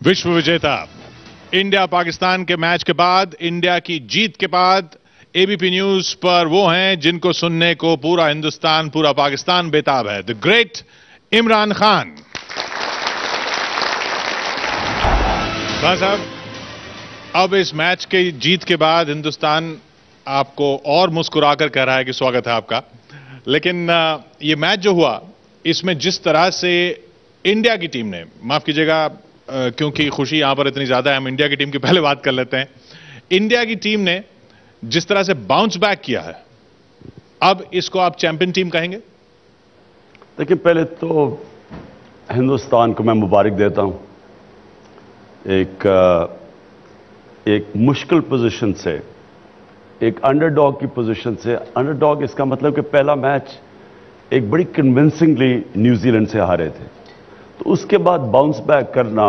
विश्व विजेता इंडिया पाकिस्तान के मैच के बाद, इंडिया की जीत के बाद एबीपी न्यूज पर वो हैं जिनको सुनने को पूरा हिंदुस्तान, पूरा पाकिस्तान बेताब है। The great Imran Khan. खान साहब, अब इस मैच के जीत के बाद हिंदुस्तान आपको और मुस्कुराकर कह रहा है कि स्वागत है आपका, लेकिन ये मैच जो हुआ इसमें जिस तरह से इंडिया की टीम ने, माफ कीजिएगा क्योंकि खुशी यहां पर इतनी ज्यादा है, हम इंडिया की टीम की पहले बात कर लेते हैं। इंडिया की टीम ने जिस तरह से बाउंस बैक किया है, अब इसको आप चैंपियन टीम कहेंगे? देखिए, पहले तो हिंदुस्तान को मैं मुबारक देता हूं। एक मुश्किल पोजीशन से, एक अंडरडॉग की पोजीशन से, अंडरडॉग इसका मतलब कि पहला मैच एक बड़ी कन्विंसिंगली न्यूजीलैंड से हारे थे, तो उसके बाद बाउंस बैक करना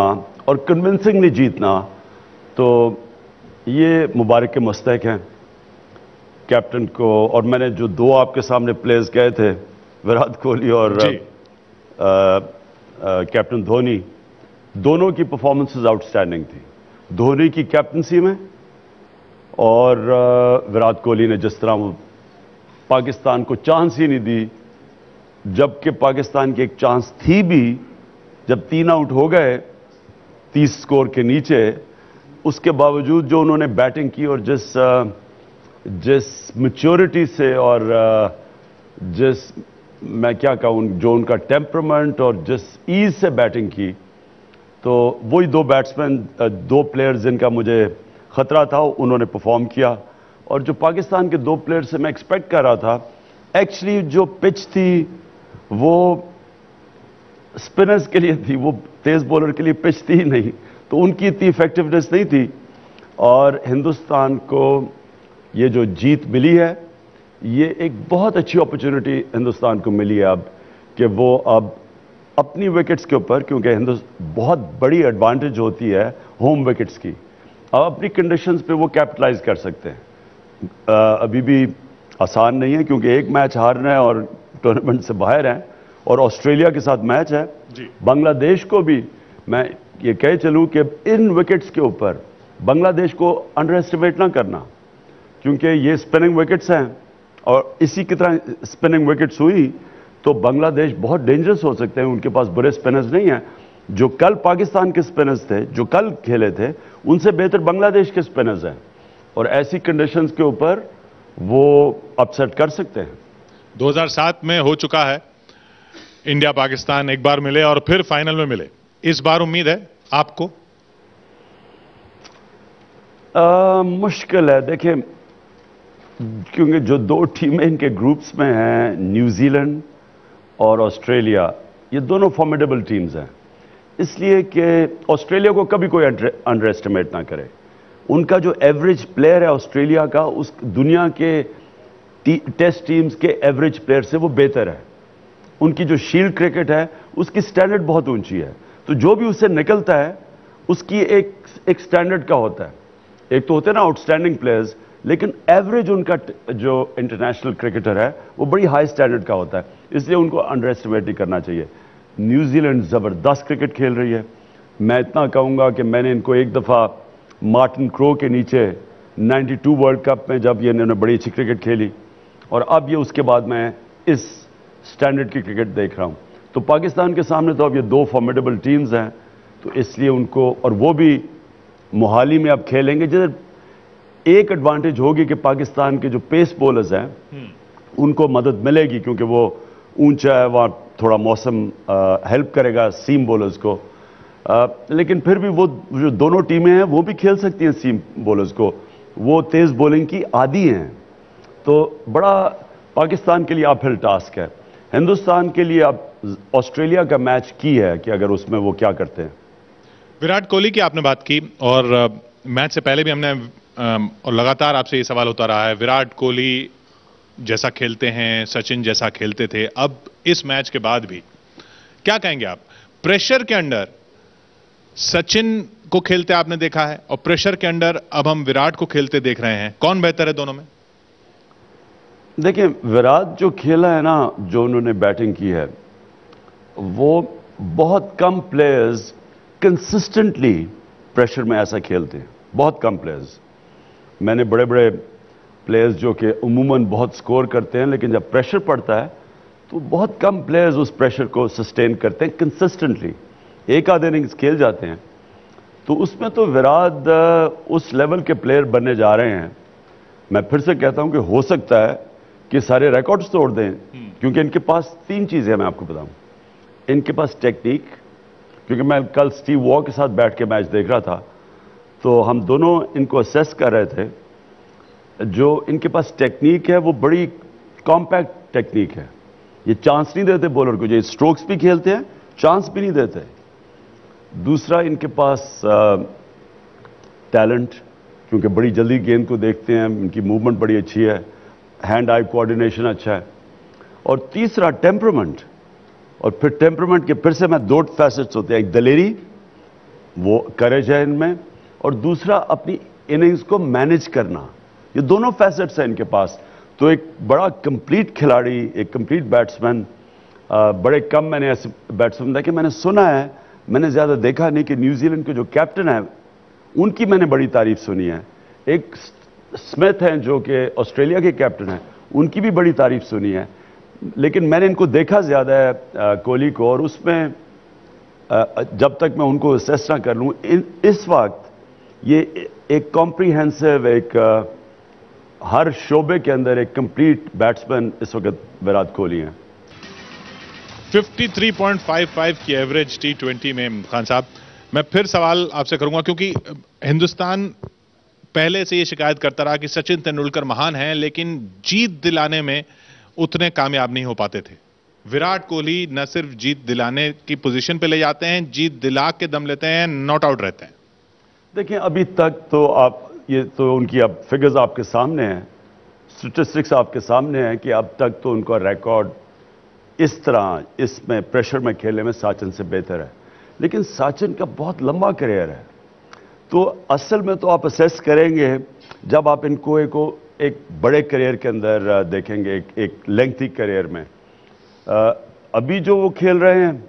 और कन्विंसिंगली जीतना, तो ये मुबारक के मुस्तहक हैं कैप्टन को। और मैंने जो दो आपके सामने प्लेयर्स कहे थे, विराट कोहली और कैप्टन धोनी, दोनों की परफॉर्मेंसेस आउटस्टैंडिंग थी। धोनी की कैप्टनसी में और विराट कोहली ने जिस तरह वो पाकिस्तान को चांस ही नहीं दी, जबकि पाकिस्तान की एक चांस थी भी, जब 3 आउट हो गए 30 स्कोर के नीचे, उसके बावजूद जो उन्होंने बैटिंग की और जिस मैच्योरिटी से और मैं क्या कहूं, जो उनका टेम्परामेंट और जिस ईज से बैटिंग की, तो वही दो बैट्समैन, दो प्लेयर्स जिनका मुझे खतरा था, उन्होंने परफॉर्म किया। और जो पाकिस्तान के दो प्लेयर्स से मैं एक्सपेक्ट कर रहा था, एक्चुअली जो पिच थी वो स्पिनर्स के लिए थी, वो तेज बॉलर के लिए पिच थी ही नहीं, तो उनकी इतनी इफेक्टिवनेस नहीं थी। और हिंदुस्तान को ये जो जीत मिली है, ये एक बहुत अच्छी अपॉर्चुनिटी हिंदुस्तान को मिली है अब, कि वो अब अपनी विकेट्स के ऊपर, क्योंकि बहुत बड़ी एडवांटेज होती है होम विकेट्स की, अब अपनी कंडीशंस पे वो कैपिटलाइज कर सकते हैं। अभी भी आसान नहीं है, क्योंकि एक मैच हारना है और टूर्नामेंट से बाहर हैं, और ऑस्ट्रेलिया के साथ मैच है। बांग्लादेश को भी मैं ये कह चलूं कि इन विकेट्स के ऊपर बांग्लादेश को अंडर एस्टिमेट ना करना, क्योंकि ये स्पिनिंग विकेट्स हैं, और इसी की तरह स्पिनिंग विकेट्स हुई तो बांग्लादेश बहुत डेंजरस हो सकते हैं। उनके पास बुरे स्पिनर्स नहीं हैं। जो कल पाकिस्तान के स्पिनर्स थे, जो कल खेले थे, उनसे बेहतर बांग्लादेश के स्पिनर्स हैं, और ऐसी कंडीशंस के ऊपर वो अपसेट कर सकते हैं। 2007 में हो चुका है, इंडिया पाकिस्तान एक बार मिले और फिर फाइनल में मिले। इस बार उम्मीद है आपको? मुश्किल है, देखिए, क्योंकि जो दो टीमें इनके ग्रुप्स में हैं, न्यूजीलैंड और ऑस्ट्रेलिया, ये दोनों फॉर्मिडेबल टीम्स हैं। इसलिए कि ऑस्ट्रेलिया को कभी कोई अंडर एस्टिमेट ना करे। उनका जो एवरेज प्लेयर है ऑस्ट्रेलिया का, उस दुनिया के टेस्ट टीम्स के एवरेज प्लेयर से वो बेहतर है। उनकी जो शील्ड क्रिकेट है, उसकी स्टैंडर्ड बहुत ऊंची है, तो जो भी उससे निकलता है उसकी एक स्टैंडर्ड का होता है। एक तो होते हैं ना आउटस्टैंडिंग प्लेयर्स, लेकिन एवरेज उनका जो इंटरनेशनल क्रिकेटर है वो बड़ी हाई स्टैंडर्ड का होता है, इसलिए उनको अंडर एस्टिमेट नहीं करना चाहिए। न्यूजीलैंड ज़बरदस्त क्रिकेट खेल रही है। मैं इतना कहूँगा कि मैंने इनको एक दफ़ा मार्टिन क्रो के नीचे 92 वर्ल्ड कप में, जब ये इन्होंने बड़ी अच्छी क्रिकेट खेली, और अब ये उसके बाद मैं इस स्टैंडर्ड की क्रिकेट देख रहा हूँ। तो पाकिस्तान के सामने तो अब ये दो फॉर्मिडेबल टीम्स हैं, तो इसलिए उनको, और वो भी मोहाली में अब खेलेंगे, जिधर एक एडवांटेज होगी कि पाकिस्तान के जो पेस बॉलर्स हैं उनको मदद मिलेगी, क्योंकि वो ऊंचा है, वहाँ थोड़ा मौसम हेल्प करेगा सीम बॉलर्स को। लेकिन फिर भी वो जो दोनों टीमें हैं वो भी खेल सकती हैं सीम बॉलर्स को, वो तेज बॉलिंग की आदी हैं। तो बड़ा पाकिस्तान के लिए अपहिल टास्क है। हिंदुस्तान के लिए अब ऑस्ट्रेलिया का मैच की है कि अगर उसमें वो क्या करते हैं। विराट कोहली की आपने बात की, और मैच से पहले भी हमने और लगातार आपसे ये सवाल होता रहा है, विराट कोहली जैसा खेलते हैं, सचिन जैसा खेलते थे, अब इस मैच के बाद भी क्या कहेंगे आप? प्रेशर के अंडर सचिन को खेलते आपने देखा है, और प्रेशर के अंडर अब हम विराट को खेलते देख रहे हैं, कौन बेहतर है दोनों में? देखिए, विराट जो खेला है ना, जो उन्होंने बैटिंग की है, वो बहुत कम प्लेयर्स कंसिस्टेंटली प्रेशर में ऐसा खेलते हैं, बहुत कम प्लेयर्स। मैंने बड़े बड़े प्लेयर्स जो कि उमूमन बहुत स्कोर करते हैं, लेकिन जब प्रेशर पड़ता है तो बहुत कम प्लेयर्स उस प्रेशर को सस्टेन करते हैं कंसिस्टेंटली। एक आधे इनिंग्स खेल जाते हैं, तो उसमें तो विराट उस लेवल के प्लेयर बनने जा रहे हैं। मैं फिर से कहता हूं कि हो सकता है कि सारे रिकॉर्ड्स तोड़ दें, क्योंकि इनके पास 3 चीज़ें मैं आपको बताऊं। इनके पास टेक्निक, क्योंकि मैं कल स्टीव वॉ के साथ बैठ के मैच देख रहा था, तो हम दोनों इनको असेस कर रहे थे। जो इनके पास टेक्निक है वो बड़ी कॉम्पैक्ट टेक्निक है। ये चांस नहीं देते बॉलर को, जो स्ट्रोक्स भी खेलते हैं चांस भी नहीं देते। दूसरा, इनके पास टैलेंट, क्योंकि बड़ी जल्दी गेंद को देखते हैं, इनकी मूवमेंट बड़ी अच्छी है, हैंड आई कोऑर्डिनेशन अच्छा है। और तीसरा, टेम्परामेंट। और फिर टेम्परामेंट के फिर से मैं 2 फैसेट्स होते हैं, एक दलेरी, वो करेज है इनमें, और दूसरा अपनी इनिंग्स को मैनेज करना। ये दोनों फैसेट्स हैं इनके पास। तो एक बड़ा कंप्लीट खिलाड़ी, एक कंप्लीट बैट्समैन। बड़े कम मैंने ऐसे बैट्समैन देखे, मैंने सुना है, मैंने ज़्यादा देखा नहीं, कि न्यूजीलैंड के जो कैप्टन है उनकी मैंने बड़ी तारीफ सुनी है। एक स्मिथ हैं जो कि ऑस्ट्रेलिया के कैप्टन हैं, उनकी भी बड़ी तारीफ सुनी है। लेकिन मैंने इनको देखा ज़्यादा है कोहली को, और उसमें जब तक मैं उनको असेस ना कर लूँ, इस वक्त ये एक कॉम्प्रीहेंसिव, एक हर शोबे के अंदर एक कंप्लीट बैट्समैन इस वक्त विराट कोहली हैं। 53.55 की एवरेज T20 में खान साहब, मैं फिर सवाल आपसे करूंगा, क्योंकि हिंदुस्तान पहले से ये शिकायत करता रहा कि सचिन तेंदुलकर महान हैं, लेकिन जीत दिलाने में उतने कामयाब नहीं हो पाते थे। विराट कोहली न सिर्फ जीत दिलाने की पोजीशन पे ले जाते हैं, जीत दिला के दम लेते हैं, नॉट आउट रहते हैं। देखिए, अभी तक तो आप ये तो उनकी अब फिगर्स आपके सामने हैं, स्टैटिस्टिक्स आपके सामने हैं, कि अब तक तो उनका रिकॉर्ड इस तरह इसमें प्रेशर में खेलने में सचिन से बेहतर है। लेकिन सचिन का बहुत लंबा करियर है, तो असल में तो आप असेस करेंगे जब आप इनको एक बड़े करियर के अंदर देखेंगे, एक लेंथी करियर में। अभी जो वो खेल रहे हैं,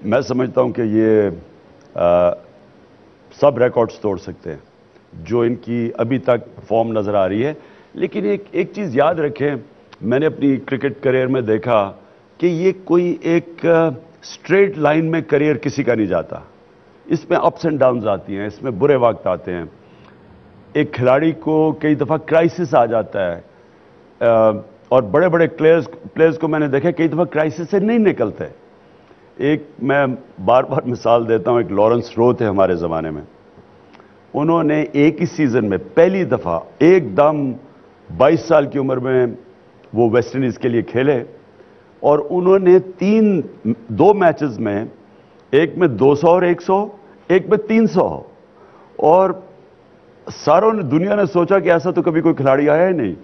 मैं समझता हूं कि ये सब रिकॉर्ड्स तोड़ सकते हैं जो इनकी अभी तक फॉर्म नज़र आ रही है। लेकिन एक चीज़ याद रखें, मैंने अपनी क्रिकेट करियर में देखा कि ये कोई एक स्ट्रेट लाइन में करियर किसी का नहीं जाता। इसमें अप्स एंड डाउन्स आती हैं, इसमें बुरे वक्त आते हैं। एक खिलाड़ी को कई दफ़ा क्राइसिस आ जाता है, और बड़े बड़े प्लेयर्स को मैंने देखा कई दफ़ा क्राइसिस से नहीं निकलते। एक मैं बार बार मिसाल देता हूं, एक लॉरेंस रो थे हमारे ज़माने में। उन्होंने एक ही सीज़न में पहली दफ़ा एकदम 22 साल की उम्र में वो वेस्ट इंडीज़ के लिए खेले, और उन्होंने 2 मैचेस में, एक में 200 और 100, एक में 300, और सारों ने, दुनिया ने सोचा कि ऐसा तो कभी कोई खिलाड़ी आया ही नहीं।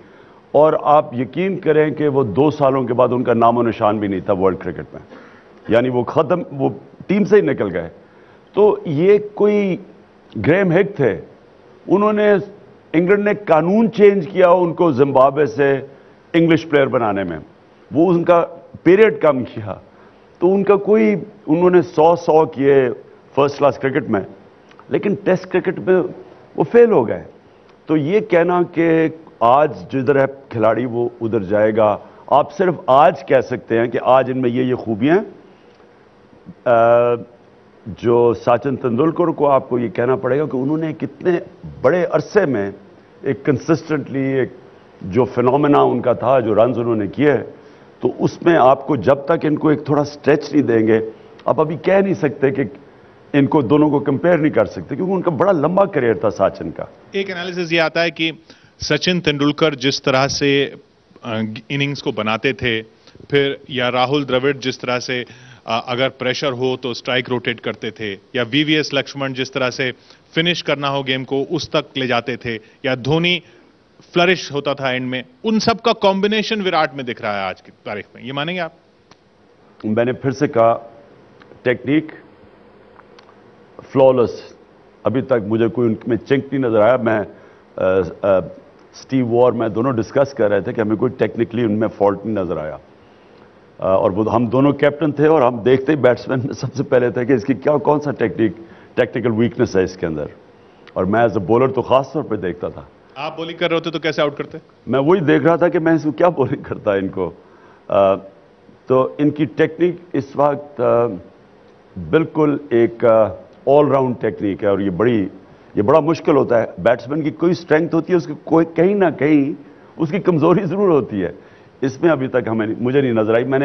और आप यकीन करें कि वो 2 सालों के बाद उनका नामो निशान भी नहीं था वर्ल्ड क्रिकेट में, यानी वो खत्म, वो टीम से ही निकल गए। तो ये कोई ग्रेम हिक थे, उन्होंने, इंग्लैंड ने कानून चेंज किया उनको जिम्बाब्वे से इंग्लिश प्लेयर बनाने में, वो उनका पीरियड कम किया, तो उनका कोई, उन्होंने 100 किए फर्स्ट क्लास क्रिकेट में, लेकिन टेस्ट क्रिकेट में वो फेल हो गए। तो ये कहना कि आज जिधर है खिलाड़ी वो उधर जाएगा, आप सिर्फ आज कह सकते हैं कि आज इनमें ये खूबियां, जो सचिन तेंदुलकर को आपको ये कहना पड़ेगा कि उन्होंने कितने बड़े अरसे में एक कंसिस्टेंटली एक जो फिनोमेना उनका था, जो रन्स उन्होंने किए, तो उसमें आपको जब तक इनको एक थोड़ा स्ट्रेच नहीं देंगे, आप अभी कह नहीं सकते कि इनको दोनों को कंपेयर नहीं कर सकते, क्योंकि उनका बड़ा लंबा करियर था सचिन का। एक एनालिसिस ये आता है कि सचिन तेंदुलकर जिस तरह से इनिंग्स को बनाते थे, फिर या राहुल द्रविड़ जिस तरह से अगर प्रेशर हो तो स्ट्राइक रोटेट करते थे, या वीवीएस लक्ष्मण जिस तरह से फिनिश करना हो गेम को उस तक ले जाते थे, या धोनी फ्लरिश होता था एंड में, उन सब का कॉम्बिनेशन विराट में दिख रहा है आज की तारीख में, ये मानेंगे आप? मैंने फिर से कहा, टेक्निक फ्लॉलेस, अभी तक मुझे कोई उनमें चिंक नहीं नजर आया। मैं स्टीव वॉ और मैं दोनों डिस्कस कर रहे थे कि हमें कोई टेक्निकली उनमें फॉल्ट नहीं नजर आया। اور وہ ہم دونوں کیپٹن تھے اور ہم دیکھتے ہی بیٹسمین میں سب سے پہلے تھے کہ اس کی کون سا ٹیکنیکل ویکنس ہے اس کے اندر، اور میں ایز اے بولر تو خاص طور پہ دیکھتا تھا. آپ بولنگ کر رہے ہوتے تو کیسے آؤٹ کرتے؟ میں وہی دیکھ رہا تھا کہ میں اس کو کیا بولنگ کرتا ان کو. تو ان کی ٹیکنیک اس وقت بالکل ایک آل راؤنڈ ٹیکنیک ہے، اور یہ بڑا مشکل ہوتا ہے. بیٹسمین کی کوئی اسٹرینگتھ ہوتی ہے، اس کی کہیں نہ کہیں اس کی کمزوری ضرور ہوتی ہے. اس میں ابھی تک مجھے نہیں نظر آئی. میں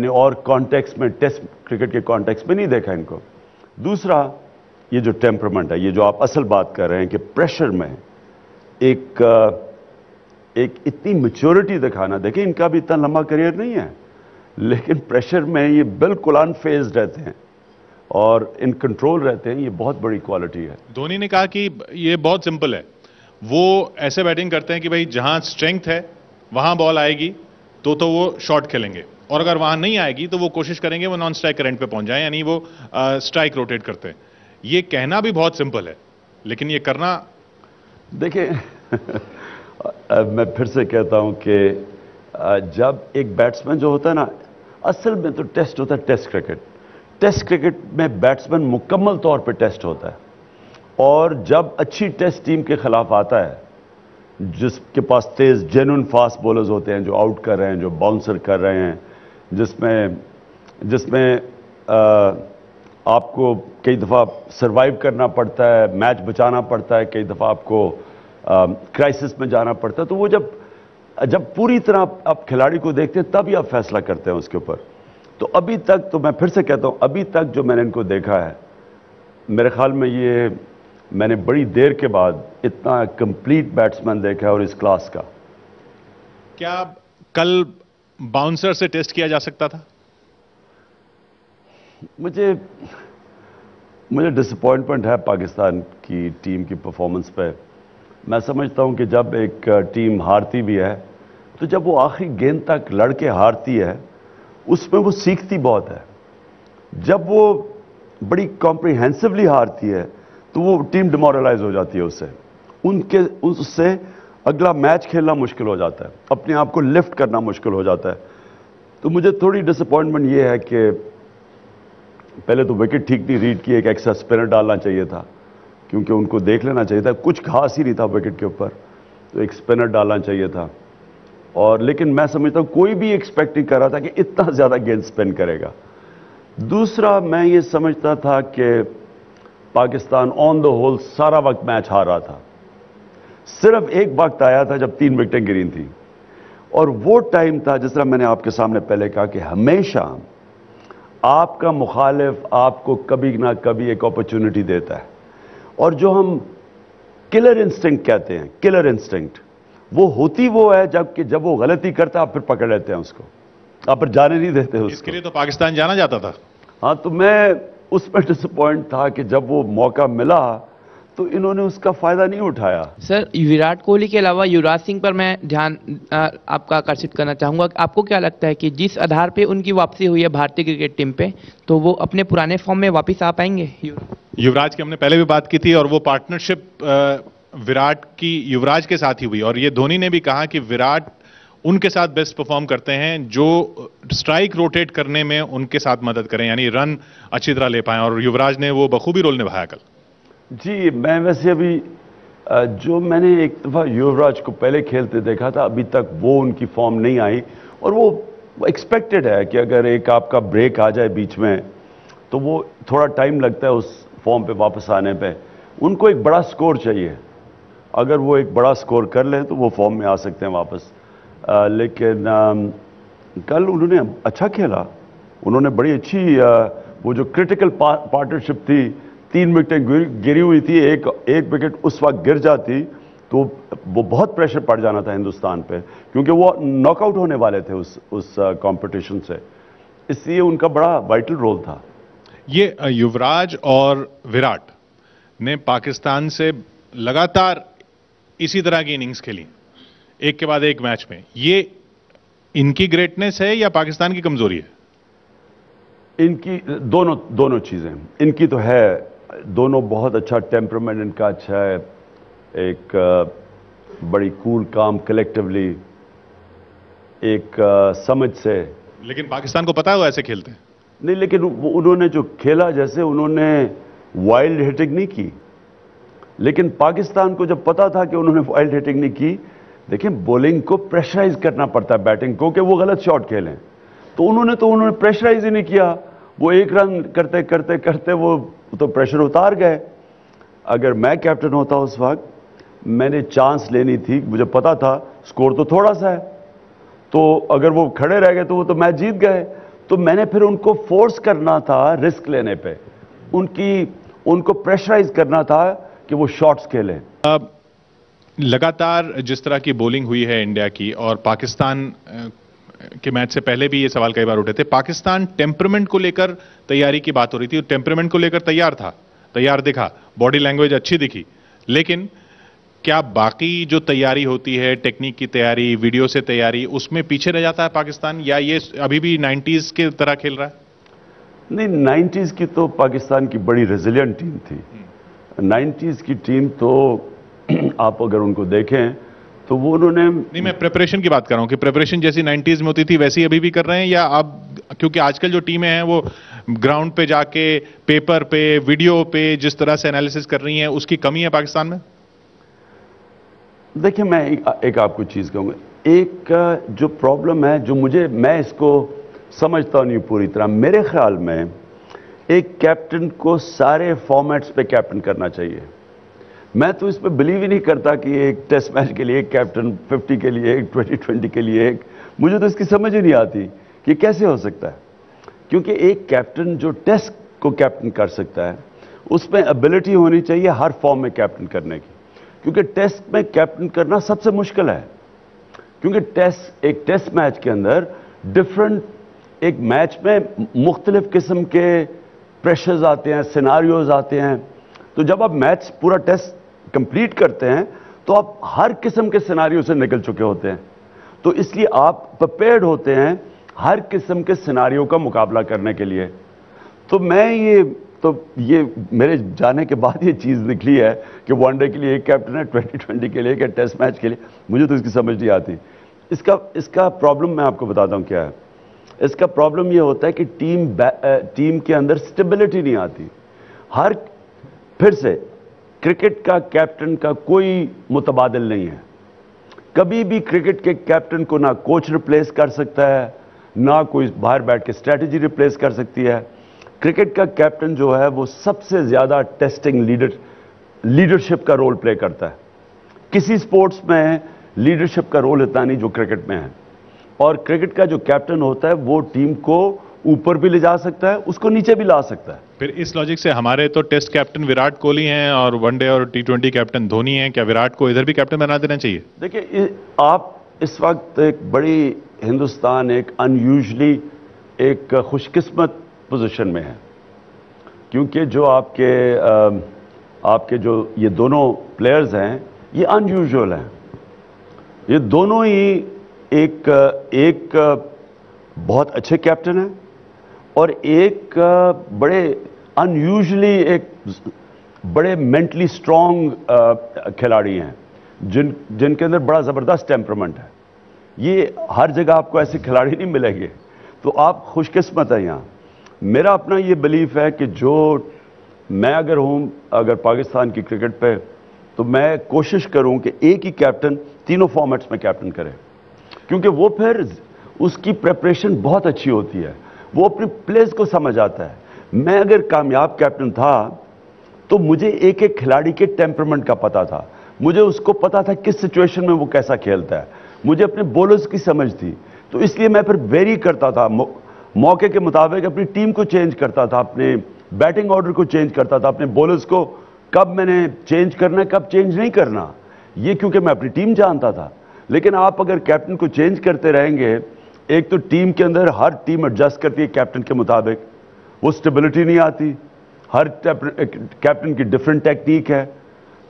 نے اور کانٹیکس میں، ٹیسٹ کرکٹ کے کانٹیکس میں نہیں دیکھا ان کو. دوسرا، یہ جو ٹیمپرمنٹ ہے، یہ جو آپ اصل بات کر رہے ہیں کہ پریشر میں ایک اتنی میچورٹی دکھانا. دیکھیں ان کا بھی اتنا لمبا کریئر نہیں ہے، لیکن پریشر میں یہ بالکل انفیزڈ رہتے ہیں اور ان کنٹرول رہتے ہیں. یہ بہت بڑی کوالٹی ہے. دھونی نے کہا کہ یہ بہت سمپل ہے، وہ ایسے بیٹنگ کرتے ہیں کہ بھائی جہاں اسٹرینگتھ ہے وہاں بال آئے گی تو وہ شارٹ کھیلیں گے، اور اگر وہاں نہیں آئے گی تو وہ کوشش کریں گے وہ نان اسٹرائک کرنٹ پہ پہنچ جائیں، یعنی وہ اسٹرائک روٹیٹ کرتے ہیں. یہ کہنا بھی بہت سمپل ہے، لیکن یہ کرنا... دیکھیں میں پھر سے کہتا ہوں کہ جب ایک بیٹسمین جو ہوتا ہے نا، اصل میں تو ٹیسٹ ہوتا ہے ٹیسٹ کرکٹ. ٹیسٹ کرکٹ میں بیٹسمین مکمل طور پہ ٹیسٹ ہوتا ہے، اور جب اچھی ٹیسٹ ٹیم کے خلاف آتا ہے جس کے پاس تیز جینون فاسٹ بولرز ہوتے ہیں، جو آؤٹ کر رہے ہیں، جو باؤنسر کر رہے ہیں، جس میں آپ کو کئی دفعہ سروائیو کرنا پڑتا ہے، میچ بچانا پڑتا ہے، کئی دفعہ آپ کو کرائسس میں جانا پڑتا ہے. تو وہ جب پوری طرح آپ کھلاڑی کو دیکھتے ہیں تب ہی آپ فیصلہ کرتے ہیں اس کے اوپر. تو ابھی تک تو میں پھر سے کہتا ہوں، ابھی تک جو میں نے ان کو دیکھا ہے، میرے خیال میں میں نے بڑی دیر کے بعد اتنا کمپلیٹ بیٹسمین دیکھا ہے اور اس کلاس کا. کیا کل باؤنسر سے ٹیسٹ کیا جا سکتا تھا؟ مجھے ڈس اپوائنٹمنٹ ہے پاکستان کی ٹیم کی پرفارمنس پہ. میں سمجھتا ہوں کہ جب ایک ٹیم ہارتی بھی ہے تو جب وہ آخری گیند تک لڑ کے ہارتی ہے، اس میں وہ سیکھتی بہت ہے. جب وہ بڑی کمپریہنسولی ہارتی ہے تو وہ ٹیم ڈیمورلائز ہو جاتی ہے. اس سے اگلا میچ کھیلنا مشکل ہو جاتا ہے، اپنے آپ کو لفٹ کرنا مشکل ہو جاتا ہے. تو مجھے تھوڑی ڈس اپوائنٹمنٹ یہ ہے کہ پہلے تو وکٹ ٹھیک نہیں ریڈ کی، ایک ایکسٹرا اسپنر ڈالنا چاہیے تھا، کیونکہ ان کو دیکھ لینا چاہیے تھا، کچھ خاص ہی نہیں تھا وکٹ کے اوپر، تو ایک اسپنر ڈالنا چاہیے تھا. لیکن میں سمجھتا ہوں کوئی بھی ایکسپیکٹ نہیں کر رہا تھا کہ اتنا زیادہ گیند اسپن کرے گا. دوسرا، میں یہ سمجھتا تھا کہ پاکستان آن دا ہول سارا وقت میچ ہار رہا تھا. صرف ایک وقت آیا تھا جب 3 وکٹیں گری تھیں، اور وہ ٹائم تھا جس طرح میں نے آپ کے سامنے پہلے کہا کہ ہمیشہ آپ کا مخالف آپ کو کبھی نہ کبھی ایک اپرچونٹی دیتا ہے. اور جو ہم کلر انسٹنکٹ کہتے ہیں، کلر انسٹنکٹ، وہ ہے جب وہ غلطی کرتا ہے آپ پھر پکڑ لیتے ہیں اس کو، آپ پھر جانے نہیں دیتے اس اس کو. کے لیے تو پاکستان جانا جاتا تھا. ہاں، تو میں اس پہ ڈس اپوائنٹ تھا کہ جب وہ موقع ملا تو انہوں نے اس کا فائدہ نہیں اٹھایا. سر، وراٹ کوہلی کے علاوہ یوراج سنگھ پر میں دھیان آپ کا آکرشت کرنا چاہوں گا. آپ کو کیا لگتا ہے کہ جس آدھار پہ ان کی واپسی ہوئی ہے بھارتی کرکٹ ٹیم پہ، تو وہ اپنے پرانے فارم میں واپس آ پائیں گے؟ یوراج کی ہم نے پہلے بھی بات کی تھی، اور وہ پارٹنرشپ وراٹ کی یوراج کے ساتھ ہی ہوئی، اور یہ دھونی نے بھی کہا کہ وراٹ ان کے ساتھ بیسٹ پرفارم کرتے ہیں جو سٹرائک روٹیٹ کرنے میں ان کے ساتھ مدد کریں، یعنی رن اچھی طرح لے پائیں، اور یوراج نے وہ بخوبی رول نبھایا کل. جی، میں ویسے ابھی جو میں نے ایک دفعہ یوراج کو پہلے کھیلتے دیکھا تھا، ابھی تک وہ ان کی فارم نہیں آئی، اور وہ ایکسپیکٹڈ ہے کہ اگر ایک آپ کا بریک آ جائے بیچ میں تو وہ تھوڑا ٹائم لگتا ہے اس فارم پہ واپس آنے پہ. ان کو ایک بڑا سکور چاہیے، اگر وہ ایک بڑا سکور کر لیں تو وہ فارم میں آ سکتے ہیں واپس. لیکن کل انہوں نے اچھا کھیلا، انہوں نے بڑی اچھی وہ جو کرٹیکل پارٹنرشپ تھی، 3 وکٹیں گری ہوئی تھی، ایک وکٹ اس وقت گر جاتی تو وہ بہت پریشر پڑ جانا تھا ہندوستان پہ، کیونکہ وہ ناک آؤٹ ہونے والے تھے اس کمپٹیشن سے. اس لیے ان کا بڑا وائٹل رول تھا. یہ یوراج اور وراٹ نے پاکستان سے لگاتار اسی طرح کی اننگز کھیلی، ایک کے بعد ایک میچ میں. یہ ان کی گریٹنس ہے یا پاکستان کی کمزوری ہے؟ ان کی دونوں چیزیں. ان کی تو ہے، دونوں بہت اچھا ٹیمپرمنٹ ان کا اچھا ہے، ایک بڑی کول کام کلیکٹیولی. एक समझ से। लेकिन पाकिस्तान को पता है वो ऐसे खेलते हैं। नहीं, लेकिन उन्होंने जो खेला, जैसे उन्होंने वाइल्ड हिटिंग नहीं की, लेकिन पाकिस्तान को जब पता था कि उन्होंने वाइल्ड हिटिंग नहीं की, देखिए बॉलिंग को प्रेशराइज करना पड़ता है बैटिंग को कि वो गलत शॉट खेलें, तो उन्होंने प्रेशराइज ही नहीं किया। वो एक रन करते करते करते वो तो प्रेशर उतार गए। अगर मैं कैप्टन होता उस वक्त, मैंने चांस लेनी थी, मुझे पता था स्कोर तो थोड़ा सा है, तो अगर वो खड़े रह गए तो वो तो मैच जीत गए। तो मैंने फिर उनको फोर्स करना था रिस्क लेने पे, उनको प्रेशराइज करना था कि वो शॉट्स खेलें। लगातार जिस तरह की बॉलिंग हुई है इंडिया की, और पाकिस्तान के मैच से पहले भी ये सवाल कई बार उठे थे, पाकिस्तान टेम्परमेंट को लेकर तैयारी की बात हो रही थी, टेम्परमेंट को लेकर तैयार दिखा, बॉडी लैंग्वेज अच्छी दिखी, लेकिन क्या बाकी जो तैयारी होती है, टेक्निक की तैयारी, वीडियो से तैयारी, उसमें पीछे रह जाता है पाकिस्तान, या ये अभी भी 90s के तरह खेल रहा है? नहीं, 90s की तो पाकिस्तान की बड़ी रेजिलियंट टीम थी। 90s की टीम तो आप अगर उनको देखें तो वो उन्होंने, नहीं, मैं प्रिपरेशन की बात कर रहा हूं कि प्रिपरेशन जैसी 90s में होती थी वैसी अभी भी कर रहे हैं, या अब क्योंकि आजकल जो टीमें हैं वो ग्राउंड पे जाके पेपर पे, वीडियो पे जिस तरह से एनालिसिस कर रही हैं, उसकी कमी है पाकिस्तान में? देखिए, मैं एक आपको चीज कहूंगा, एक जो प्रॉब्लम है, जो मैं इसको समझता नहीं पूरी तरह। मेरे ख्याल में एक कैप्टन को सारे फॉर्मेट्स पे कैप्टन करना चाहिए। मैं तो इस पे बिलीव ही नहीं करता कि एक टेस्ट मैच के लिए एक कैप्टन, 50 के लिए एक, 2020 के लिए एक। मुझे तो इसकी समझ ही नहीं आती कि कैसे हो सकता है, क्योंकि एक कैप्टन जो टेस्ट को कैप्टन कर सकता है, उसमें एबिलिटी होनी चाहिए हर फॉर्म में कैप्टन करने की, क्योंकि टेस्ट में कैप्टन करना सबसे मुश्किल है। क्योंकि एक टेस्ट मैच के अंदर एक मैच में मुख्तलिफ किस्म के प्रेशर्स आते हैं, सिनारियोज आते हैं। तो जब आप मैच पूरा टेस्ट कंप्लीट करते हैं तो आप हर किस्म के सिनारियो से निकल चुके होते हैं, तो इसलिए आप प्रिपेयर्ड होते हैं हर किस्म के सिनारियो का मुकाबला करने के लिए। तो ये मेरे जाने के बाद ये चीज़ निकली है कि वनडे के लिए एक कैप्टन है, 2020 के लिए एक, टेस्ट मैच के लिए। मुझे तो इसकी समझ नहीं आती। इसका प्रॉब्लम मैं आपको बताता हूँ क्या है। इसका प्रॉब्लम ये होता है कि टीम के अंदर स्टेबिलिटी नहीं आती। फिर से क्रिकेट का कैप्टन का कोई मुतबादिल नहीं है। कभी भी क्रिकेट के कैप्टन को ना कोच रिप्लेस कर सकता है, ना कोई बाहर बैठ के स्ट्रैटेजी रिप्लेस कर सकती है। क्रिकेट का कैप्टन जो है वो सबसे ज्यादा टेस्टिंग लीडरशिप का रोल प्ले करता है। किसी स्पोर्ट्स में लीडरशिप का रोल इतना नहीं जो क्रिकेट में है। और क्रिकेट का जो कैप्टन होता है वो टीम को ऊपर भी ले जा सकता है, उसको नीचे भी ला सकता है। फिर इस लॉजिक से हमारे तो टेस्ट कैप्टन विराट कोहली हैं और वनडे और T20 कैप्टन धोनी हैं, क्या विराट को इधर भी कैप्टन बना देना चाहिए? देखिए, आप इस वक्त एक बड़ी हिंदुस्तान एक अनयूजुअली एक खुशकिस्मत पोजीशन में है, क्योंकि जो आपके जो ये दोनों प्लेयर्स हैं ये अनयूजुअल हैं। ये दोनों ही एक बहुत अच्छे कैप्टन हैं और एक बड़े अनयूजुअली एक बड़े मेंटली स्ट्रांग खिलाड़ी हैं, जिनके अंदर बड़ा ज़बरदस्त टेम्परामेंट है। ये हर जगह आपको ऐसे खिलाड़ी नहीं मिलेंगे, तो आप खुशकिस्मत हैं यहाँ। मेरा अपना ये बिलीफ है कि मैं अगर पाकिस्तान की क्रिकेट पे, तो मैं कोशिश करूं कि एक ही कैप्टन तीनों फॉर्मेट्स में कैप्टन करे, क्योंकि वो फिर उसकी प्रिपरेशन बहुत अच्छी होती है, वो अपने प्लेस को समझ आता है। मैं अगर कामयाब कैप्टन था तो मुझे एक एक खिलाड़ी के टेम्परामेंट का पता था, मुझे उसको पता था किस सिचुएशन में वो कैसा खेलता है, मुझे अपने बॉलर्स की समझ थी। तो इसलिए मैं फिर वेरी करता था, मौके के मुताबिक अपनी टीम को चेंज करता था, अपने बैटिंग ऑर्डर को चेंज करता था, अपने बॉलर्स को कब मैंने चेंज करना है, कब चेंज नहीं करना, ये क्योंकि मैं अपनी टीम जानता था। लेकिन आप अगर कैप्टन को चेंज करते रहेंगे, एक तो टीम के अंदर हर टीम एडजस्ट करती है कैप्टन के मुताबिक, वो स्टेबिलिटी नहीं आती, हर कैप्टन की डिफरेंट टेक्निक है।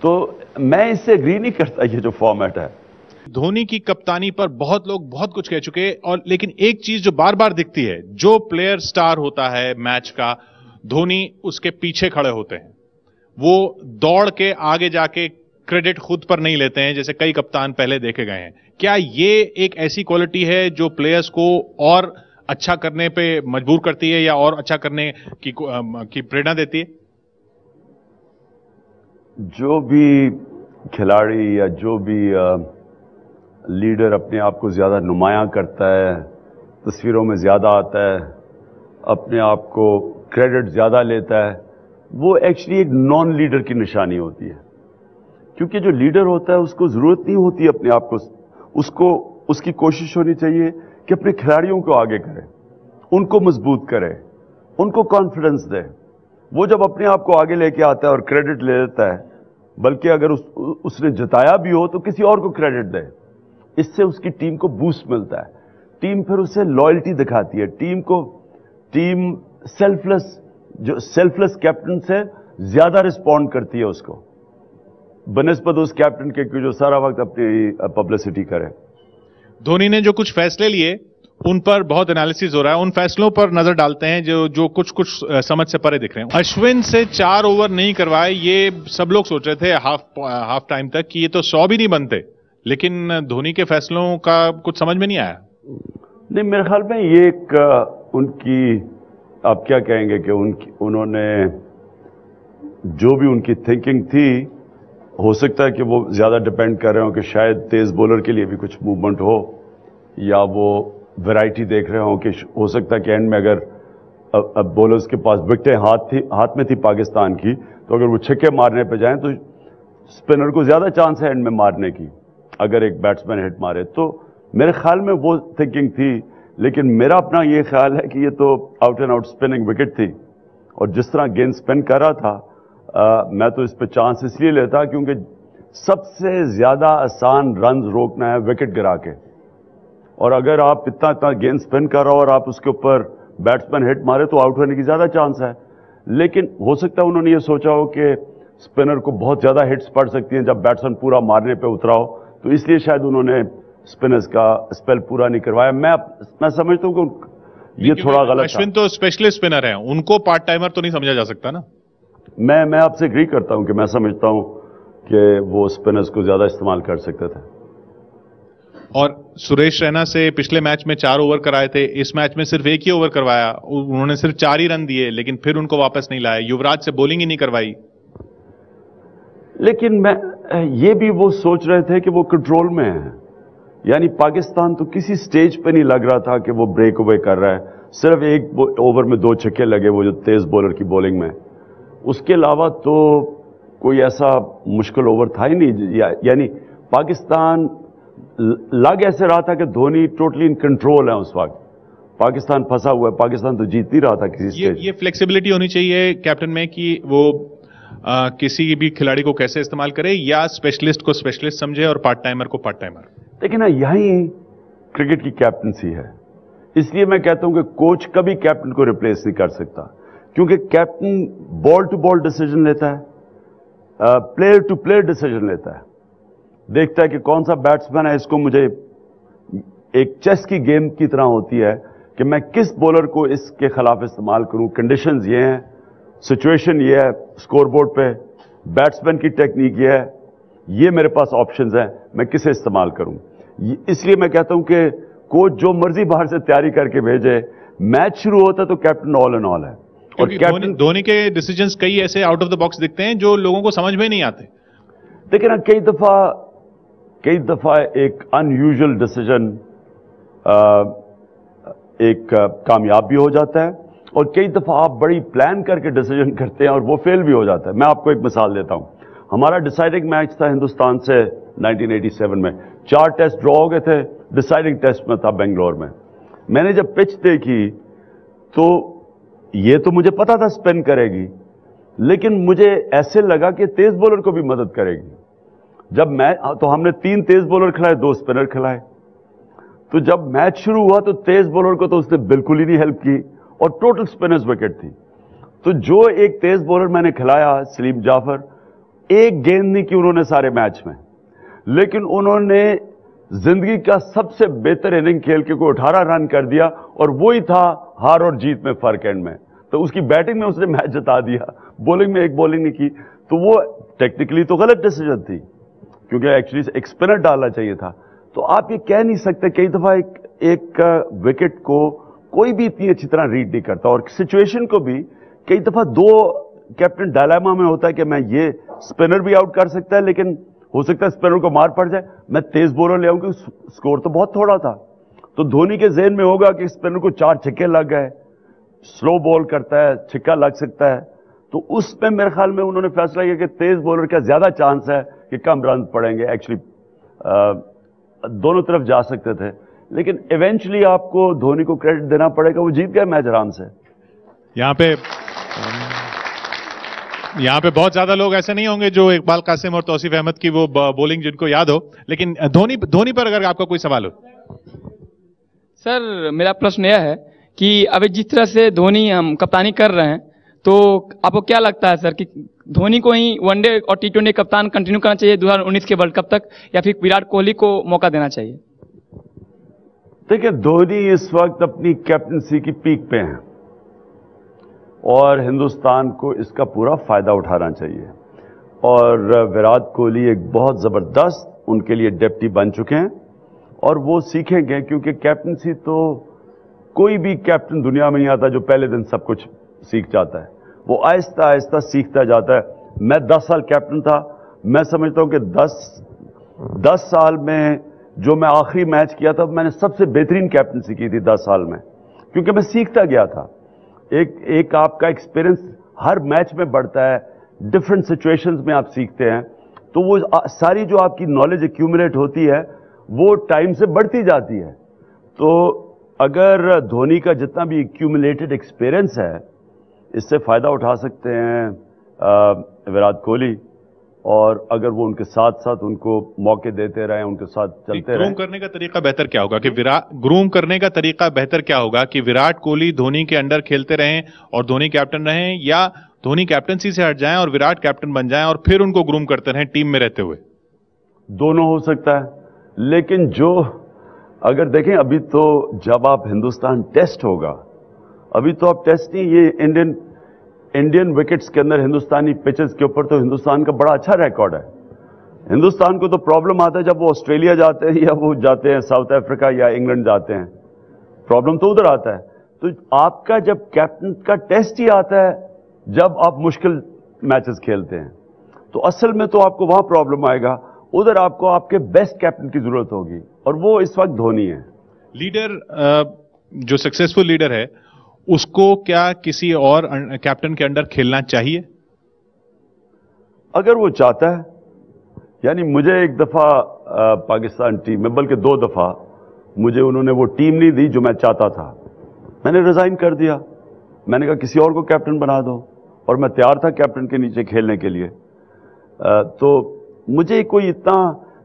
तो मैं इससे एग्री नहीं करता ये जो फॉर्मेट है। धोनी की कप्तानी पर बहुत लोग बहुत कुछ कह चुके, और लेकिन एक चीज जो बार बार दिखती है, जो प्लेयर स्टार होता है मैच का, धोनी उसके पीछे खड़े होते हैं, वो दौड़ के आगे जाके क्रेडिट खुद पर नहीं लेते हैं जैसे कई कप्तान पहले देखे गए हैं। क्या ये एक ऐसी क्वालिटी है जो प्लेयर्स को और अच्छा करने पे मजबूर करती है या और अच्छा करने की प्रेरणा देती है? जो भी खिलाड़ी या जो भी लीडर अपने आप को ज्यादा नुमायां करता है, तस्वीरों में ज्यादा आता है, अपने आप को क्रेडिट ज्यादा लेता है, वो एक्चुअली एक नॉन लीडर की निशानी होती है। क्योंकि जो लीडर होता है उसको जरूरत नहीं होती अपने आप को, उसकी कोशिश होनी चाहिए कि अपने खिलाड़ियों को आगे करे, उनको मजबूत करे, उनको कॉन्फिडेंस दे। वो जब अपने आप को आगे लेके आता है और क्रेडिट ले लेता है, बल्कि अगर उसने जिताया भी हो तो किसी और को क्रेडिट दे, इससे उसकी टीम को बूस्ट मिलता है। टीम फिर उसे लॉयल्टी दिखाती है, टीम सेल्फलेस कैप्टन से ज्यादा रिस्पॉन्ड करती है उसको, बनिस्बत उस कैप्टन के जो सारा वक्त अपनी पब्लिसिटी करे। धोनी ने जो कुछ फैसले लिए उन पर बहुत एनालिसिस हो रहा है, उन फैसलों पर नजर डालते हैं जो कुछ समझ से परे दिख रहे हैं। अश्विन से 4 ओवर नहीं करवाए, ये सब लोग सोच रहे थे हाफ टाइम तक कि ये तो 100 भी नहीं बनते, लेकिन धोनी के फैसलों का कुछ समझ में नहीं आया। नहीं, मेरे ख्याल में ये एक उनकी, आप क्या कहेंगे कि उन्होंने जो भी उनकी थिंकिंग थी, हो सकता है कि वो ज्यादा डिपेंड कर रहे हो कि शायद तेज बॉलर के लिए भी कुछ मूवमेंट हो, या वो वैरायटी देख रहे हो कि हो सकता है कि एंड में अगर अब बॉलर्स के पास विकेटें हाथ में थी पाकिस्तान की, तो अगर वो छक्के मारने पे जाएं तो स्पिनर को ज्यादा चांस है एंड में मारने की, अगर एक बैट्समैन हिट मारे। तो मेरे ख्याल में वो थिंकिंग थी, लेकिन मेरा अपना ये ख्याल है कि ये तो out and out spinning wicket थी, और जिस तरह गेंद स्पिन कर रहा था, मैं तो इस पे चांस इसलिए लेता क्योंकि सबसे ज्यादा आसान रन रोकना है विकेट गिरा के, और अगर आप इतना गेंद स्पिन कर रहा हो और आप उसके ऊपर बैट्समैन हिट मारे तो आउट होने की ज्यादा चांस है। लेकिन हो सकता है उन्होंने ये सोचा हो कि स्पिनर को बहुत ज्यादा हिट्स पड़ सकती हैं जब बैट्समैन पूरा मारने पे उतरा हो, तो इसलिए शायद उन्होंने स्पिनर्स का स्पेल पूरा नहीं करवाया। मैं समझता हूं कि ये थोड़ा गलत। अश्विन तो स्पेशलिस्ट स्पिनर है, उनको पार्ट टाइमर तो नहीं समझा जा सकता ना। मैं आपसे एग्री करता हूं कि मैं समझता हूं कि वो स्पिनर्स को ज्यादा इस्तेमाल कर सकते थे। और सुरेश रैना से पिछले मैच में 4 ओवर कराए थे, इस मैच में सिर्फ 1 ही ओवर करवाया, उन्होंने सिर्फ 4 ही रन दिए, लेकिन फिर उनको वापस नहीं लाया। युवराज से बॉलिंग ही नहीं करवाई। लेकिन ये भी वो सोच रहे थे कि वो कंट्रोल में है, यानी पाकिस्तान तो किसी स्टेज पे नहीं लग रहा था कि वो ब्रेक अवे कर रहा है। सिर्फ 1 ओवर में 2 छक्के लगे, वो जो तेज बॉलर की बॉलिंग में, उसके अलावा तो कोई ऐसा मुश्किल ओवर था ही नहीं। यानी पाकिस्तान लग ऐसे रहा था कि धोनी टोटली इन कंट्रोल है उस वक्त। पाकिस्तान फंसा हुआ है, पाकिस्तान तो जीत नहीं रहा था किसी स्टेज। ये फ्लेक्सिबिलिटी होनी चाहिए कैप्टन में कि वो किसी भी खिलाड़ी को कैसे इस्तेमाल करे, या स्पेशलिस्ट को स्पेशलिस्ट समझे और पार्ट टाइमर को पार्ट टाइमर। लेकिन यही क्रिकेट की कैप्टनसी है, इसलिए मैं कहता हूं कि कोच कभी कैप्टन को रिप्लेस नहीं कर सकता, क्योंकि captain ball to ball decision लेता है, प्लेयर टू प्लेयर डिसीजन लेता है, देखता है कि कौन सा बैट्समैन है, इसको मुझे एक चेस की गेम की तरह होती है कि मैं किस बॉलर को इसके खिलाफ इस्तेमाल करूं। कंडीशंस ये हैं, सिचुएशन ये है, स्कोरबोर्ड पे बैट्समैन की टेक्निक ये है, ये मेरे पास ऑप्शंस हैं, मैं किसे इस्तेमाल करूं। इसलिए मैं कहता हूं कि कोच जो मर्जी बाहर से तैयारी करके भेजे, मैच शुरू होता है तो कैप्टन ऑल एंड ऑल है। और कैप्टन धोनी के डिसीजंस कई ऐसे आउट ऑफ द बॉक्स दिखते हैं जो लोगों को समझ में नहीं आते। देखिए ना, कई दफा एक अनयूजुअल डिसीजन एक कामयाब भी हो जाता है, और कई दफा आप बड़ी प्लान करके डिसीजन करते हैं और वो फेल भी हो जाता है। मैं आपको एक मिसाल देता हूं। हमारा डिसाइडिंग मैच था हिंदुस्तान से 1987 में, 4 टेस्ट ड्रॉ हो गए थे, डिसाइडिंग टेस्ट में था बेंगलोर में। मैंने जब पिच देखी तो ये तो मुझे पता था स्पिन करेगी, लेकिन मुझे ऐसे लगा कि तेज बॉलर को भी मदद करेगी। जब तो हमने 3 तेज बॉलर खिलाए, 2 स्पिनर खिलाए, तो जब मैच शुरू हुआ तो तेज बॉलर को तो उसने बिल्कुल ही नहीं हेल्प की और टोटल स्पिनर्स विकेट थी। तो जो एक तेज बॉलर मैंने खिलाया, सलीम जाफर, एक गेंद नहीं की उन्होंने सारे मैच में, लेकिन उन्होंने जिंदगी का सबसे बेहतर इनिंग खेल के को 18 रन कर दिया, और वही था हार और जीत में फर्क एंड में। तो उसकी बैटिंग में उसने मैच जिता दिया, बॉलिंग में एक बॉलिंग नहीं की, तो वो टेक्निकली तो गलत डिसीजन थी। क्योंकि एक्चुअली एक स्पिनर डालना चाहिए था। तो आप ये कह नहीं सकते, कई दफा एक विकेट को कोई भी इतनी अच्छी तरह रीड नहीं करता, और सिचुएशन को भी कई दफा दो कैप्टन डायलेमा में होता है कि मैं ये स्पिनर भी आउट कर सकता है, लेकिन हो सकता है स्पिनर को मार पड़ जाए, मैं तेज बॉलर ले आऊं क्योंकि स्कोर तो बहुत थोड़ा था। तो धोनी के ज़हन में होगा कि स्पिनर को 4 छक्के लग गए, स्लो बॉल करता है, छक्का लग सकता है। तो उसमें मेरे ख्याल में उन्होंने फैसला किया कि तेज बॉलर का ज्यादा चांस है कि कम रन पड़ेंगे। एक्चुअली दोनों तरफ जा सकते थे, लेकिन इवेंचुअली आपको धोनी को क्रेडिट देना पड़ेगा, वो जीत गए मैच आराम से। यहाँ पे बहुत ज्यादा लोग ऐसे नहीं होंगे जो इकबाल कासिम और तौसीफ अहमद की वो बॉलिंग जिनको याद हो, लेकिन धोनी पर अगर आपका कोई सवाल हो। सर मेरा प्रश्न यह है कि अभी जिस तरह से धोनी हम कप्तानी कर रहे हैं, तो आपको क्या लगता है सर कि धोनी को ही वनडे और टी20 कप्तान कंटिन्यू करना चाहिए 2019 के वर्ल्ड कप तक, या फिर विराट कोहली को मौका देना चाहिए? देखिए, धोनी इस वक्त अपनी कैप्टनसी की पीक पे हैं और हिंदुस्तान को इसका पूरा फायदा उठाना चाहिए। और विराट कोहली एक बहुत जबरदस्त उनके लिए डेप्टी बन चुके हैं और वो सीखेंगे, क्योंकि कैप्टनसी तो कोई भी कैप्टन दुनिया में नहीं आता जो पहले दिन सब कुछ सीख जाता है, वो आहिस्ता आहिस्ता सीखता जाता है। मैं 10 साल कैप्टन था, मैं समझता हूं कि 10 साल में जो मैं आखिरी मैच किया था, मैंने सबसे बेहतरीन कैप्टनसी की थी 10 साल में, क्योंकि मैं सीखता गया था। एक आपका एक्सपीरियंस हर मैच में बढ़ता है, डिफरेंट सिचुएशंस में आप सीखते हैं, तो वो सारी जो आपकी नॉलेज एक्यूमुलेट होती है वो टाइम से बढ़ती जाती है। तो अगर धोनी का जितना भी एक्यूमुलेटेड एक्सपीरियंस है, इससे फायदा उठा सकते हैं विराट कोहली, और अगर वो उनके साथ साथ उनको मौके देते रहें, उनके साथ चलते रहें। ग्रूम करने का तरीका बेहतर क्या होगा कि ग्रूम करने का तरीका बेहतर क्या होगा कि विराट कोहली धोनी के अंडर खेलते रहें और धोनी कैप्टन रहें, या धोनी कैप्टनसी से हट जाएं और विराट कैप्टन बन जाएं और फिर उनको ग्रूम करते रहें टीम में रहते हुए? दोनों हो सकता है, लेकिन जो अगर देखें, अभी तो जब आप हिंदुस्तान टेस्ट होगा, अभी तो आप टेस्ट नहीं, ये इंडियन विकेट्स के अंदर हिंदुस्तानी पिचेस के ऊपर तो हिंदुस्तान का बड़ा अच्छा रिकॉर्ड है। हिंदुस्तान को तो प्रॉब्लम आता है जब वो ऑस्ट्रेलिया जाते हैं या वो जाते हैं साउथ अफ्रीका या इंग्लैंड जाते हैं, प्रॉब्लम तो उधर आता है। तो आपका जब कैप्टन का टेस्ट ही आता है जब आप मुश्किल मैचेस खेलते हैं, तो असल में तो आपको वहां प्रॉब्लम आएगा, उधर आपको आपके बेस्ट कैप्टन की जरूरत होगी, और वो इस वक्त धोनी है। लीडर जो सक्सेसफुल लीडर है, उसको क्या किसी और कैप्टन के अंडर खेलना चाहिए? अगर वो चाहता है, यानी मुझे एक दफा पाकिस्तान टीम में, बल्कि 2 दफा मुझे उन्होंने वो टीम नहीं दी जो मैं चाहता था, मैंने रिजाइन कर दिया, मैंने कहा किसी और को कैप्टन बना दो, और मैं तैयार था कैप्टन के नीचे खेलने के लिए। तो मुझे कोई इतना,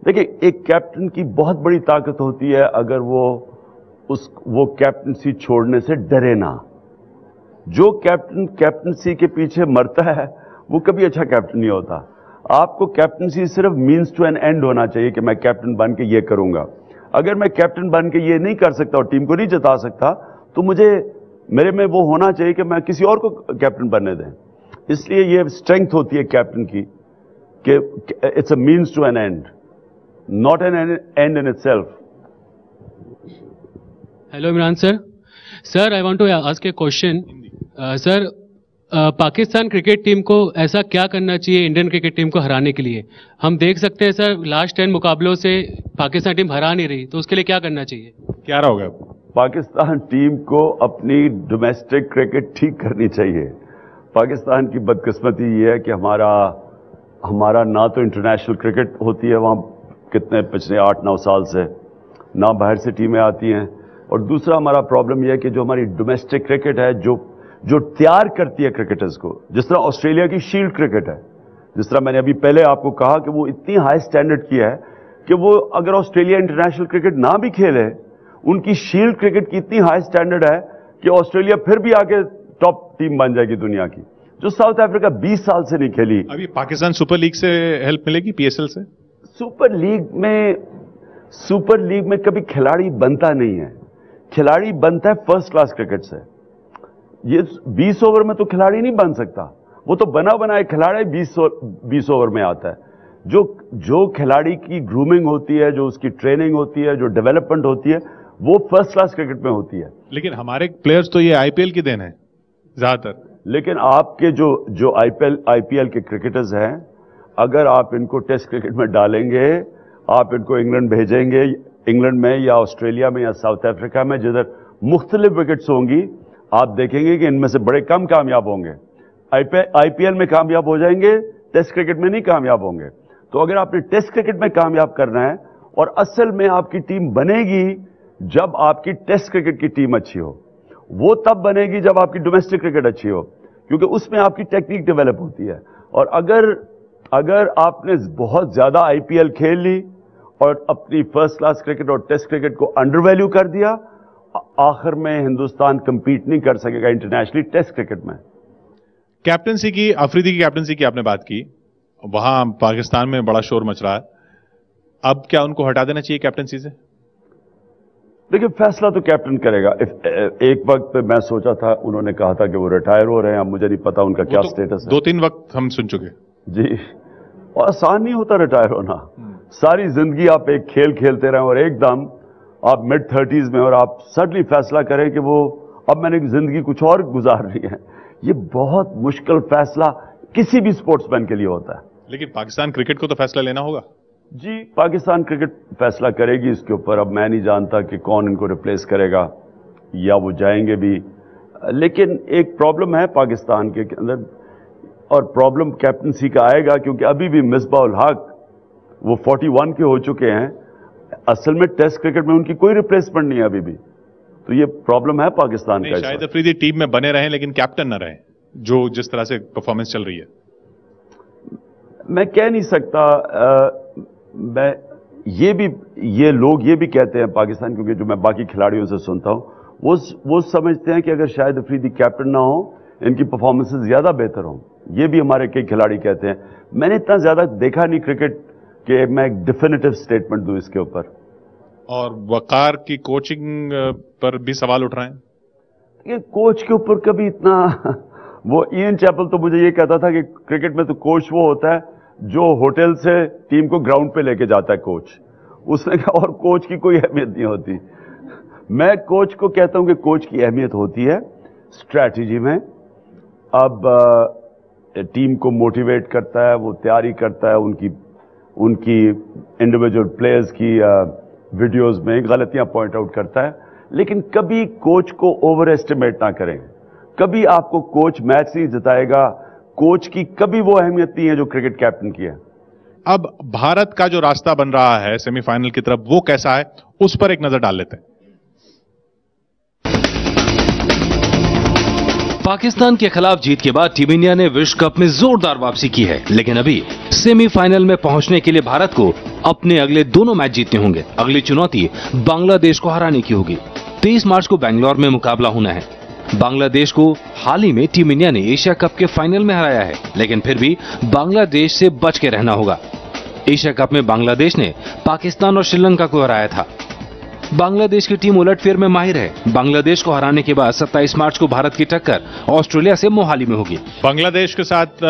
देखिए, एक कैप्टन की बहुत बड़ी ताकत होती है अगर वो कैप्टनसी छोड़ने से डरे ना। जो कैप्टन कैप्टनसी के पीछे मरता है वो कभी अच्छा कैप्टन नहीं होता। आपको कैप्टनसी सिर्फ मींस टू एन एंड होना चाहिए कि मैं कैप्टन बन के ये करूंगा। अगर मैं कैप्टन बन के ये नहीं कर सकता और टीम को नहीं जिता सकता, तो मेरे में वो होना चाहिए कि मैं किसी और को कैप्टन बनने दें। इसलिए ये स्ट्रेंथ होती है कैप्टन की कि it's a means to an end, not an end in itself. Hello Imran sir, sir I want to ask a question. Sir, Pakistan cricket team को ऐसा क्या करना चाहिए इंडियन क्रिकेट टीम को हराने के लिए? हम देख सकते हैं सर, लास्ट 10 मुकाबलों से पाकिस्तान टीम हरा नहीं रही, तो उसके लिए क्या करना चाहिए? क्या रहा होगा? पाकिस्तान टीम को अपनी डोमेस्टिक क्रिकेट ठीक करनी चाहिए। पाकिस्तान की बदकिस्मती ये है कि हमारा ना तो इंटरनेशनल क्रिकेट होती है वहाँ कितने पिछले 8-9 साल से, ना बाहर से टीमें आती हैं, और दूसरा हमारा प्रॉब्लम यह है कि जो हमारी डोमेस्टिक क्रिकेट है, जो तैयार करती है क्रिकेटर्स को, जिस तरह ऑस्ट्रेलिया की शील्ड क्रिकेट है, जिस तरह मैंने अभी पहले आपको कहा कि वो इतनी हाई स्टैंडर्ड की है कि वो अगर ऑस्ट्रेलिया इंटरनेशनल क्रिकेट ना भी खेले, उनकी शील्ड क्रिकेट की इतनी हाई स्टैंडर्ड है कि ऑस्ट्रेलिया फिर भी आके टॉप टीम बन जाएगी दुनिया की, जो साउथ अफ्रीका 20 साल से नहीं खेली। अभी पाकिस्तान सुपर लीग से हेल्प मिलेगी, PSL से? सुपर लीग में कभी खिलाड़ी बनता नहीं है, खिलाड़ी बनता है फर्स्ट क्लास क्रिकेट से। ये 20 ओवर में तो खिलाड़ी नहीं बन सकता, वो तो बना बनाए खिलाड़ी 20 ओवर में आता है। जो खिलाड़ी की ग्रूमिंग होती है, जो उसकी ट्रेनिंग होती है, जो डेवलपमेंट होती है, वो फर्स्ट क्लास क्रिकेट में होती है। लेकिन हमारे प्लेयर्स तो ये आईपीएल की देन है ज्यादातर। लेकिन आपके जो आईपीएल के क्रिकेटर्स हैं, अगर आप इनको टेस्ट क्रिकेट में डालेंगे, आप इनको इंग्लैंड भेजेंगे, इंग्लैंड में या ऑस्ट्रेलिया में या साउथ अफ्रीका में जिधर मुख्तलिफ विकेट्स होंगी, आप देखेंगे कि इनमें से बड़े कम कामयाब होंगे। आईपीएल में कामयाब हो जाएंगे, टेस्ट क्रिकेट में नहीं कामयाब होंगे। तो अगर आपने टेस्ट क्रिकेट में कामयाब करना है, और असल में आपकी टीम बनेगी जब आपकी टेस्ट क्रिकेट की टीम अच्छी हो, वो तब बनेगी जब आपकी डोमेस्टिक क्रिकेट अच्छी हो, क्योंकि उसमें आपकी टेक्निक डेवलप होती है। और अगर आपने बहुत ज्यादा आईपीएल खेल ली और अपनी फर्स्ट क्लास क्रिकेट और टेस्ट क्रिकेट को अंडर वैल्यू कर दिया, आखिर में हिंदुस्तान कंपीट नहीं कर सकेगा इंटरनेशनली टेस्ट क्रिकेट में। कैप्टनसी की, अफरीदी की कैप्टनसी की आपने बात की, वहां पाकिस्तान में बड़ा शोर मच रहा है। अब क्या उनको हटा देना चाहिए कैप्टनसी से? देखिए, फैसला तो कैप्टन करेगा। एक वक्त पे मैं सोचा था, उन्होंने कहा था कि वो रिटायर हो रहे हैं, अब मुझे नहीं पता उनका क्या स्टेटस है। 2-3 वक्त हम सुन चुके जी। और आसान नहीं होता रिटायर होना। सारी जिंदगी आप एक खेल खेलते रहे और एकदम आप मिड 30s में और आप सडनली फैसला करें कि वो अब मैंने जिंदगी कुछ और गुजारनी है, ये बहुत मुश्किल फैसला किसी भी स्पोर्ट्समैन के लिए होता है। लेकिन पाकिस्तान क्रिकेट को तो फैसला लेना होगा। जी, पाकिस्तान क्रिकेट फैसला करेगी इसके ऊपर। अब मैं नहीं जानता कि कौन इनको रिप्लेस करेगा या वो जाएंगे भी। लेकिन एक प्रॉब्लम है पाकिस्तान के अंदर, और प्रॉब्लम कैप्टनसी का आएगा, क्योंकि अभी भी मिसबाउल हक वो 41 के हो चुके हैं। असल में टेस्ट क्रिकेट में उनकी कोई रिप्लेसमेंट नहीं है अभी भी। तो ये प्रॉब्लम है पाकिस्तान का। शाहिद अफरीदी टीम में बने रहें लेकिन कैप्टन न रहें, जो जिस तरह से परफॉर्मेंस चल रही है। मैं कह नहीं सकता। ये लोग ये भी कहते हैं पाकिस्तान, क्योंकि जो मैं बाकी खिलाड़ियों से सुनता हूं, वो समझते हैं कि अगर शाहिद अफरीदी कैप्टन ना हो, इनकी परफॉर्मेंसेस ज्यादा बेहतर हों। ये भी हमारे कई खिलाड़ी कहते हैं। मैंने इतना ज्यादा देखा नहीं क्रिकेट कि मैं एक डिफिनेटिव स्टेटमेंट दूं इसके ऊपर। और वकार की कोचिंग पर भी सवाल उठ रहे हैं। ये कोच के ऊपर कभी इतना वो इयन चैपल तो मुझे ये कहता था कि क्रिकेट में तो कोच वो होता है जो होटल से टीम को ग्राउंड पे लेके जाता है कोच। उसने कहा और कोच की कोई अहमियत नहीं होती। मैं कोच को कहता हूं कि कोच की अहमियत होती है स्ट्रैटेजी में। अब टीम को मोटिवेट करता है, वो तैयारी करता है, उनकी इंडिविजुअल प्लेयर्स की वीडियोस में गलतियां पॉइंट आउट करता है। लेकिन कभी कोच को ओवर एस्टिमेट ना करें। कभी आपको कोच मैच नहीं जिताएगा। कोच की कभी वो अहमियत नहीं है जो क्रिकेट कैप्टन की है। अब भारत का जो रास्ता बन रहा है सेमीफाइनल की तरफ, वो कैसा है, उस पर एक नजर डाल लेते हैं। पाकिस्तान के खिलाफ जीत के बाद टीम इंडिया ने विश्व कप में जोरदार वापसी की है, लेकिन अभी सेमीफाइनल में पहुंचने के लिए भारत को अपने अगले दोनों मैच जीतने होंगे। अगली चुनौती बांग्लादेश को हराने की होगी। 23 मार्च को बेंगलोर में मुकाबला होना है। बांग्लादेश को हाल ही में टीम इंडिया ने एशिया कप के फाइनल में हराया है, लेकिन फिर भी बांग्लादेश से बच के रहना होगा। एशिया कप में बांग्लादेश ने पाकिस्तान और श्रीलंका को हराया था। बांग्लादेश की टीम उलटफेर में माहिर है। बांग्लादेश को हराने के बाद 27 मार्च को भारत की टक्कर ऑस्ट्रेलिया से मोहाली में होगी। बांग्लादेश के साथ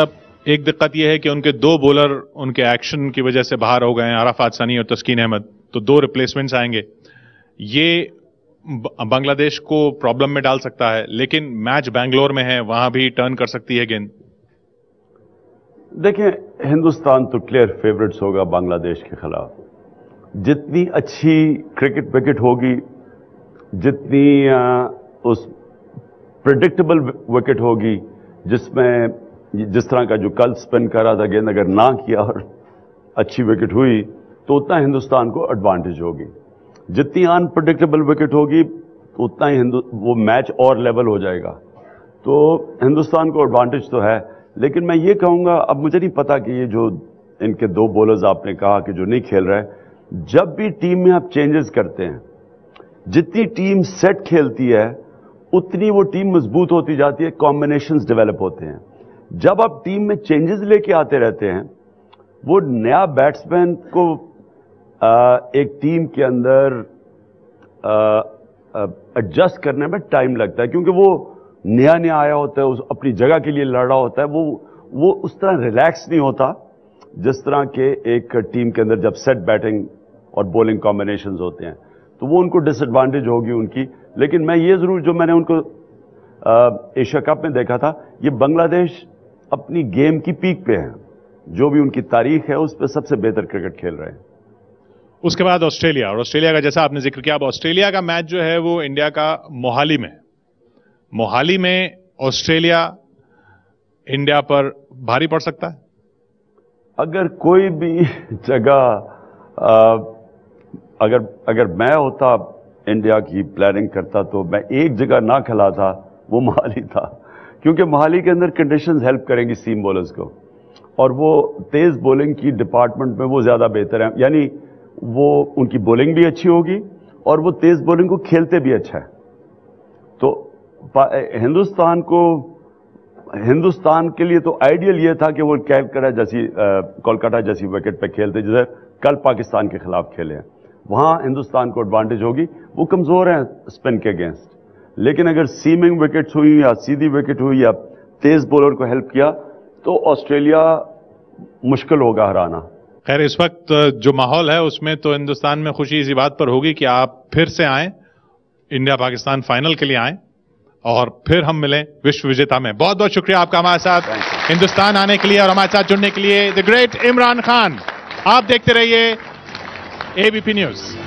एक दिक्कत यह है कि उनके 2 बॉलर उनके एक्शन की वजह से बाहर हो गए हैं, अराफात सनी और तस्कीन अहमद। तो 2 रिप्लेसमेंट्स आएंगे। ये बांग्लादेश को प्रॉब्लम में डाल सकता है, लेकिन मैच बेंगलोर में है, वहां भी टर्न कर सकती है गेंद। देखिए, हिंदुस्तान तो क्लियर फेवरेट्स होगा बांग्लादेश के खिलाफ। जितनी अच्छी क्रिकेट विकेट होगी, जितनी उस प्रिडिक्टेबल विकेट होगी, जिसमें जिस तरह का जो कल स्पिन कर रहा था गेंद, अगर ना किया और अच्छी विकेट हुई तो उतना हिंदुस्तान को एडवांटेज होगी। जितनी अनप्रिडिक्टेबल विकेट होगी तो उतना ही वो मैच और लेवल हो जाएगा। तो हिंदुस्तान को एडवांटेज तो है, लेकिन मैं ये कहूंगा, अब मुझे नहीं पता कि ये जो इनके 2 बॉलर्स आपने कहा कि जो नहीं खेल रहे, जब भी टीम में आप चेंजेस करते हैं, जितनी टीम सेट खेलती है उतनी वो टीम मजबूत होती जाती है, कॉम्बिनेशंस डेवलप होते हैं। जब आप टीम में चेंजेस लेके आते रहते हैं, वो नया बैट्समैन को एक टीम के अंदर एडजस्ट करने में टाइम लगता है, क्योंकि वो नया आया होता है, उस अपनी जगह के लिए लड़ रहा होता है, वो उस तरह रिलैक्स नहीं होता जिस तरह के एक टीम के अंदर जब सेट बैटिंग और बॉलिंग कॉम्बिनेशंस होते हैं तो वो उनको डिसएडवांटेज होगी उनकी। लेकिन मैं ये जरूर, जो मैंने उनको एशिया कप में देखा था, ये बांग्लादेश अपनी गेम की पीक पे है, जो भी उनकी तारीख है उस पर सबसे बेहतर क्रिकेट खेल रहे हैं। उसके बाद ऑस्ट्रेलिया, और ऑस्ट्रेलिया का जैसा आपने जिक्र किया, अब ऑस्ट्रेलिया का मैच जो है वो इंडिया का मोहाली में ऑस्ट्रेलिया इंडिया पर भारी पड़ सकता है। अगर कोई भी जगह अगर मैं होता, इंडिया की प्लानिंग करता, तो मैं एक जगह ना खिला था, वो मोहाली था, क्योंकि मोहाली के अंदर कंडीशंस हेल्प करेंगी सीम बॉलर्स को, और वो तेज बॉलिंग की डिपार्टमेंट में वो ज्यादा बेहतर है, यानी वो उनकी बॉलिंग भी अच्छी होगी और वो तेज बॉलिंग को खेलते भी अच्छा है। तो हिंदुस्तान के लिए तो आइडियल ये था कि वो कोलकाता जैसी विकेट पे खेलते, जैसे कल पाकिस्तान के खिलाफ खेले हैं, वहां हिंदुस्तान को एडवांटेज होगी। वो कमजोर हैं स्पिन के अगेंस्ट, लेकिन अगर सीमिंग विकेट्स हुई या सीधी विकेट हुई या तेज बॉलर को हेल्प किया तो ऑस्ट्रेलिया मुश्किल होगा हराना। खैर, इस वक्त जो माहौल है उसमें तो हिंदुस्तान में खुशी इसी बात पर होगी कि आप फिर से आए, इंडिया पाकिस्तान फाइनल के लिए आए और फिर हम मिलें विश्व विजेता में। बहुत बहुत शुक्रिया आपका हमारे साथ हिंदुस्तान आने के लिए और हमारे साथ जुड़ने के लिए। The great Imran Khan. आप देखते रहिए एबीपी न्यूज।